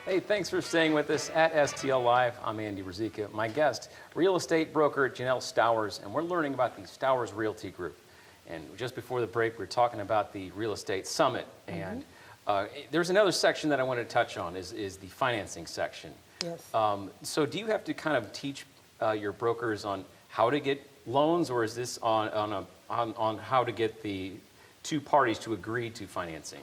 Hey, thanks for staying with us at STL Live. I'm Andy Ruzicka. My guest, real estate broker Janelle Stowers, and we're learning about the Stowers Realty Group. And just before the break, we were talking about the Real Estate Summit. And there's another section that I want to touch on is the financing section. Yes. So do you have to kind of teach your brokers on how to get loans, or is this on how to get the two parties to agree to financing?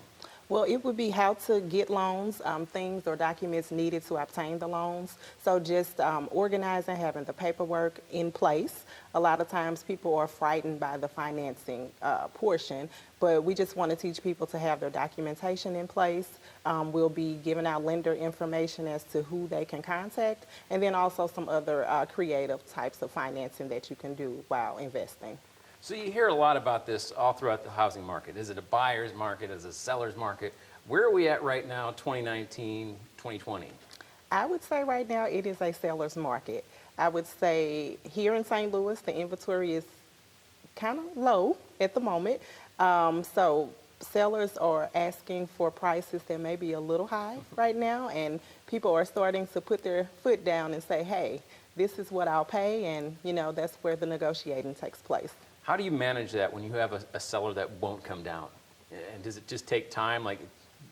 Well, it would be how to get loans, things or documents needed to obtain the loans. So just organizing, having the paperwork in place. A lot of times people are frightened by the financing portion, but we just want to teach people to have their documentation in place. We'll be giving out lender information as to who they can contact, and then also some other creative types of financing that you can do while investing. So you hear a lot about this all throughout the housing market. Is it a buyer's market? Is it a seller's market? Where are we at right now, 2019, 2020? I would say right now it is a seller's market. I would say here in St. Louis, the inventory is kind of low at the moment. So sellers are asking for prices that may be a little high right now, and people are starting to put their foot down and say, hey, this is what I'll pay, and that's where the negotiating takes place. How do you manage that when you have a seller that won't come down? And does it just take time, like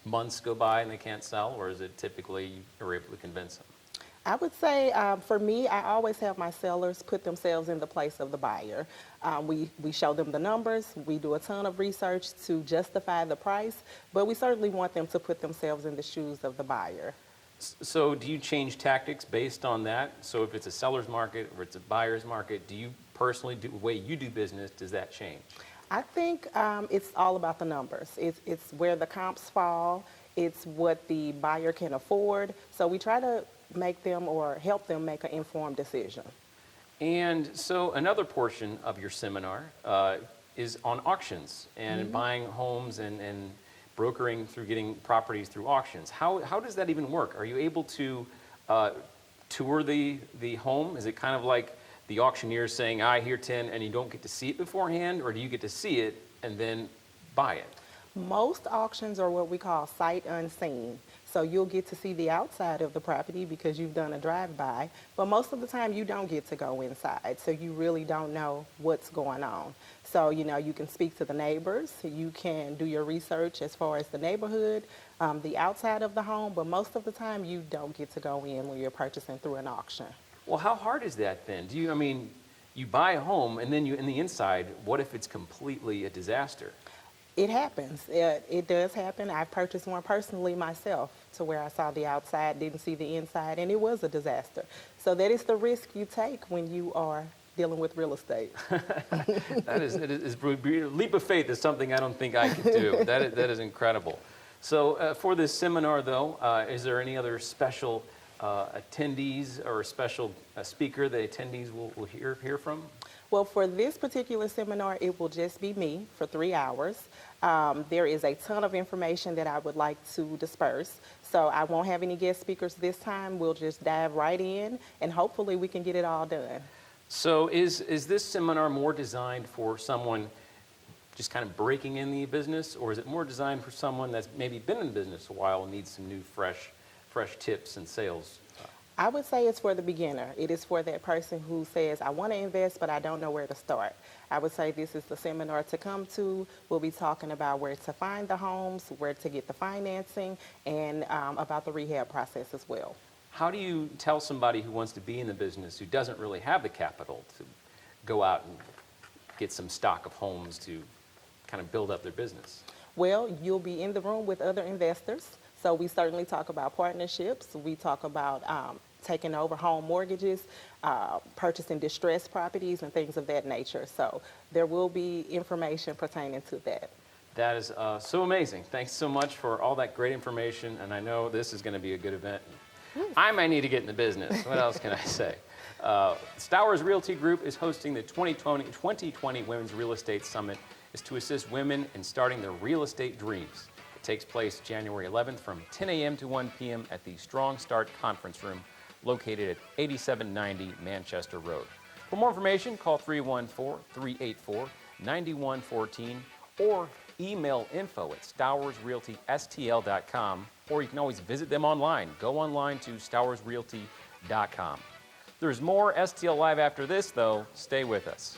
months go by and they can't sell, or is it typically you're able to convince them? I would say for me, I always have my sellers put themselves in the place of the buyer. We show them the numbers. We do a ton of research to justify the price, but we certainly want them to put themselves in the shoes of the buyer. So do you change tactics based on that? So if it's a seller's market or it's a buyer's market, do you personally, the way you do business, does that change? I think it's all about the numbers. It's where the comps fall. It's what the buyer can afford. So we try to make them or help them make an informed decision. And so another portion of your seminar is on auctions and buying homes and brokering through getting properties through auctions. How does that even work? Are you able to tour the home? Is it kind of like the auctioneer saying, I hear 10, and you don't get to see it beforehand, or do you get to see it and then buy it? Most auctions are what we call sight unseen. So you'll get to see the outside of the property because you've done a drive-by, but most of the time you don't get to go inside, so you really don't know what's going on. So, you can speak to the neighbors, you can do your research as far as the neighborhood, the outside of the home, but most of the time you don't get to go in when you're purchasing through an auction. Well, how hard is that then? You buy a home and then in the inside, what if it's completely a disaster? It happens. It does happen. I've purchased one personally myself to where I saw the outside, didn't see the inside, and it was a disaster. So that is the risk you take when you are dealing with real estate. That is a leap of faith is something I don't think I could do. That is incredible. So for this seminar, though, is there any other special attendees or a special speaker the attendees will hear from? Well, for this particular seminar, it will just be me for 3 hours. There is a ton of information that I would like to disperse. So I won't have any guest speakers this time. We'll just dive right in, and hopefully we can get it all done. So is this seminar more designed for someone just kind of breaking in the business, or is it more designed for someone that's maybe been in business a while and needs some new fresh tips and sales? I would say it's for the beginner. It is for that person who says, I want to invest, but I don't know where to start. I would say this is the seminar to come to. We'll be talking about where to find the homes, where to get the financing, and about the rehab process as well. How do you tell somebody who wants to be in the business, who doesn't really have the capital to go out and get some stock of homes to kind of build up their business? Well, you'll be in the room with other investors. So we certainly talk about partnerships. We talk about taking over home mortgages, purchasing distressed properties, and things of that nature. So there will be information pertaining to that. That is so amazing. Thanks so much for all that great information, and I know this is going to be a good event. I might need to get in the business. What else can I say? Stowers Realty Group is hosting the 2020 Women's Real Estate Summit. Is to assist women in starting their real estate dreams. Takes place January 11th from 10 a.m. to 1 p.m. at the Strong Start Conference Room located at 8790 Manchester Road. For more information, call 314-384-9114 or email info@stowersrealtystl.com, or you can always visit them online. Go online to stowersrealty.com. There's more STL Live after this, though. Stay with us.